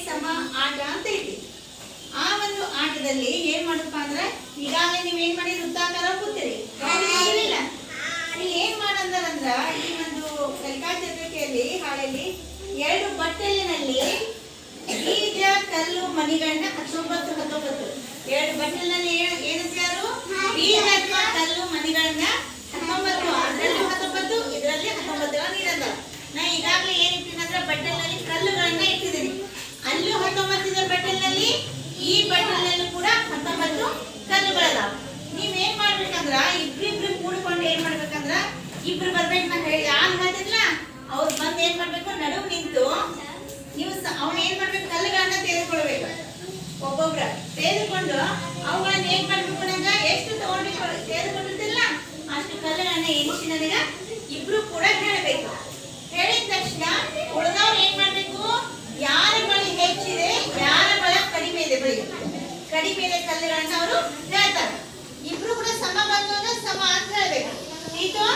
ಸಮ ಆಟ ಅಂತ ಐತಿ. ಆ ಒಂದು ಆಟದಲ್ಲಿ ಏನ್ ಮಾಡಪ್ಪ ಅಂದ್ರೆ ಈಗಾಗಲೇ ನೀವ್ ಏನ್ ಮಾಡಿ ವೃತ್ತಾಕಾರ ಕೂತೀರಿ ಇಲ್ಲ, ಇಲ್ಲಿ ಏನ್ ಮಾಡಂದ್ರ ಈ ಒಂದು ಕಲಿಕಾ ಚಟುವಟಿಕೆಯಲ್ಲಿ ಹಾಳೆಯಲ್ಲಿ 2 ಬಟ್ಟಲಿನಲ್ಲಿ ಬೀಜ ಕಲ್ಲು ಮಣಿಗಳನ್ನ 19 2 ಬಟ್ಟಲಿನಲ್ಲಿ ಏನಂತಾರು ಬೀಜ ಅಥವಾ ಕಲ್ಲು ಮಣಿಗಳನ್ನ 19 ಅದರಲ್ಲಿ 19 ಇದರಲ್ಲಿ 19 ನೀಡಂದ. ನಾ ಈಗಾಗಲೇ ಏನ್ ಇಟ್ಟಿನಂದ್ರೆ ಬಟ್ಟಲಿನಲ್ಲಿ ಕಲ್ಲುಗಳನ್ನ ಇಟ್ಟಿದ್ದೀನಿ. ಅಲ್ಲೂ 19 ಇದೆ ಬಟ್ಟಲಿನಲ್ಲಿ, ಈ ಬಟ್ಟಲಿನಲ್ಲೂ ಕೂಡ 19 ಕಲ್ಲುಗಳದಾವ. ನೀವೇನ್ ಮಾಡ್ಬೇಕಂದ್ರ ಇಬ್ರಿಬ್ರು ಕೂಡ್ಕೊಂಡು ಏನ್ ಮಾಡ್ಬೇಕಂದ್ರ ಇಬ್ರು ಬರ್ಬೇಕು. ನಾನು ಹೇಳಿ ಯಾರು ಹೇಳ್ತಿದ್ಲ ಅವ್ರು ಬಂದ್ ಏನ್ ಮಾಡ್ಬೇಕು, ನಡುವು ನಿಂತು ನೀವು ಅವ್ನ ಏನ್ ಮಾಡ್ಬೇಕು, ಕಲ್ಲುಗಳನ್ನ ತೆಗೆದುಕೊಳ್ಬೇಕು. ಒಬ್ಬೊಬ್ರ ತೆಗೆದುಕೊಂಡು ಅವುಗಳನ್ನ ಏನ್ ಮಾಡ್ಬೇಕು, ನಂಗ ಎಷ್ಟು ತೆಗೆದುಕೊಂಡಿರ್ತಿಲ್ಲ ಅಷ್ಟು ಕಲ್ಲುಗಳನ್ನ ಎಣಿಸಿ ನನಗ ಇಬ್ರು ಕೂಡ ಹೇಳಬೇಕು. ಹೇಳಿದ ತಕ್ಷಣ ಉಳಿದವ್ರು ಏನ್ ಮಾಡ್ಬೇಕು, ಯಾರ ಬಳಿ ಹೆಚ್ಚಿದೆ ಯಾರ ಬಳಿ ಕಡಿಮೆ ಇದೆ, ಕಡಿಮೆ ಇದೆ ಕಲ್ಲುಗಳನ್ನ ಅವರು ಹೇಳ್ತಾರೆ. ಇಬ್ರು ಕೂಡ ಸಮ ಬಂದಾಗ ಸಮ ಅಂತ ಹೇಳ್ಬೇಕು. ಇದು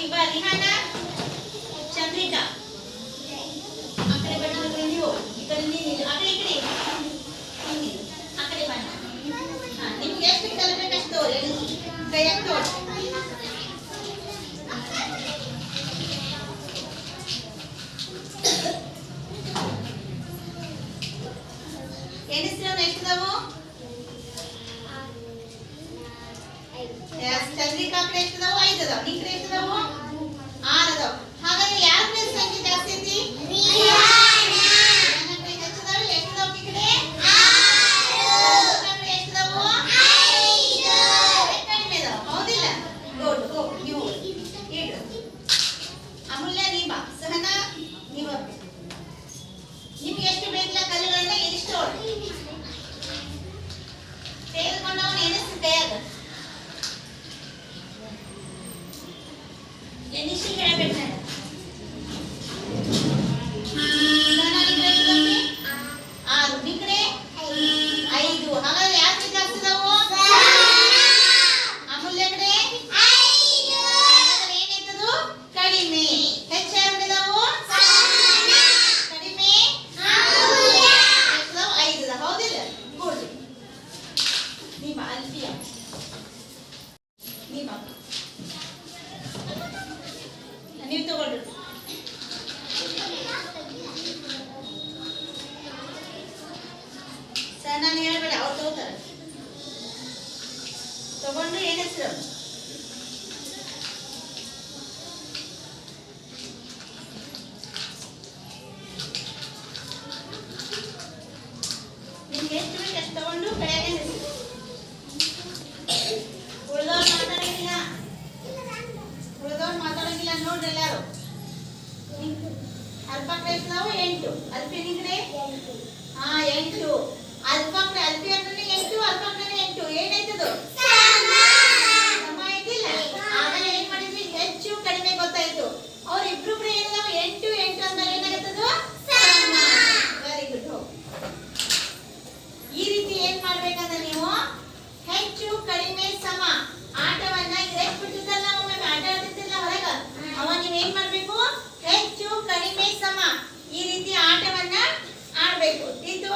ಈಗ ರಿಹಾನ ಚಂದ್ರಿಕಾ ಆ ಕಡೆ ಬಣ್ಣ ನೀವು ಈ ಕಡೆ ಆ ಕಡೆ ಈ ಕಡೆ ಆ ಕಡೆ ಬಣ್ಣ. ನಿಮ್ಗೆ ಎಷ್ಟು ಕಲ್ಲು ಬೇಕಷ್ಟು ಕೈಯಾಗ ತೋರಿಸಿ. ಎಣಿಸಿರೋನು ಎಷ್ಟಿದಾವು? ಚಂದ್ರಿಕಾ ಕಡೆ ಎಷ್ಟಿದಾವು? 5 ಅದಾವ. ನಿನ್ ಕಡೆ ಎಷ್ಟಿದಾವು? 6 ಅದಾವ. ಹಾಗಾದ್ರೆ ಯಾರ ಕಡೆ ಸಂಖ್ಯೆ ಜಾಸ್ತಿ ಐತಿ? ಅಮೂಲ್ಯ ನೀವ ಸಹನಾ ನೀವ ನಿಮ್ಗೆ ಎಷ್ಟು ಬೇಕಿಲ್ಲ ಕಲ್ಲುಗಳನ್ನ ಎಣಿಸ್ಕೊಳ್ಳಿ. ತೆಗೆದುಕೊಂಡು ಅವನು ಎಣಿಸಿ ಕೈಯಾಗ ಎಣಿಸಿ ಹೇಳಬೇಕು. ಸಹನಾ ನಿಮ್ ಕಡೆ ಎಷ್ಟು ಬಂದಿ? 6. ನಿಮ್ ಕಡೆ 5. ಹಾಗಾದ್ರೆ ಯಾಕೆ ಜಾಸ್ತಿ ಇದಾವು? ಅಮೂಲ್ಯ ಕಡೆ 5. ಹಾಗಾದ್ರೆ ಏನಾಯ್ತದು? ಕಡಿಮೆ. ಹೆಚ್ಚು ಯಾರ ಕಡೆ ಇದಾವು? ಕಡಿಮೆ 5 ಹೌದಿಲ್ಲ? ಗುಡ್. ನಿಮ್ಮ ಅಲ್ಫಿಯಾ ನಿಮ್ಮ ನೀವು ತಗೊಳ್ರಿ. ಸರ್ ನಾನು ಹೇಳ್ಬೇಡ, ಅವ್ರು ತಗೋತಾರೆ. ತಗೊಂಡು ಏನ್ ಹೆಸರು? ನಿಮ್ಗೆ ಎಷ್ಟು ಬೇಕು ಅಷ್ಟು ತಗೊಂಡು ಕೈಯಾಗ ಹೆಸರು. ಉಳಿದವ್ರು ಮಾತಾಡಂಗಿಲ್ಲ, ಉಳಿದವ್ರು ಮಾತಾಡಂಗಿಲ್ಲ. ನೋಡ್ರಿ ಎಲ್ಲಾರು. ಅಲ್ಪ ಕಡೆ ಎಷ್ಟು ನಾವು? 8. ಅಲ್ಪಿ ನಿಮ್ ಕಡೆ 8. ಅಲ್ಪ ಕಡೆ ಅಲ್ಪಿ ಅಂದ್ರೆ 8, ಅಲ್ಪ ಕಡೆ 8. ಏನಾಯ್ತದು? ಸಮ ಐತಿಲ್ಲ? ಆಗಲೇ ಏನ್ ಮಾಡಿದ್ವಿ, ಹೆಚ್ಚು ಕಡಿಮೆ ಗೊತ್ತಾಯ್ತು. ಅವ್ರಿಬ್ರು ಕೂಡ ಏನಿದಾವ 8 8 ಅಂದ್ರೆ ಏನಾಗುತ್ತದು? ಸಮ. Very good. ಈ ರೀತಿ ಏನ್ ಮಾಡ್ಬೇಕಂದ್ರೆ ನೀವು ಹೆಚ್ಚು ಕಡಿಮೆ ಸಮ ಆಟವನ್ನ ಎಷ್ಟು ಬಿಟ್ಟಿದ್ದಲ್ಲ, ಒಮ್ಮೆ ಆಟ ಆಡ್ತಿರ್ತಿಲ್ಲ ಹೊರಗ, ಅವ ನೀವ್ ಏನ್ ಮಾಡ್ಬೇಕು, ಹೆಚ್ಚು ಕಡಿಮೆ ಸಮ ಈ ರೀತಿ ಆಟವನ್ನ ಆಡ್ಬೇಕು. ಇದು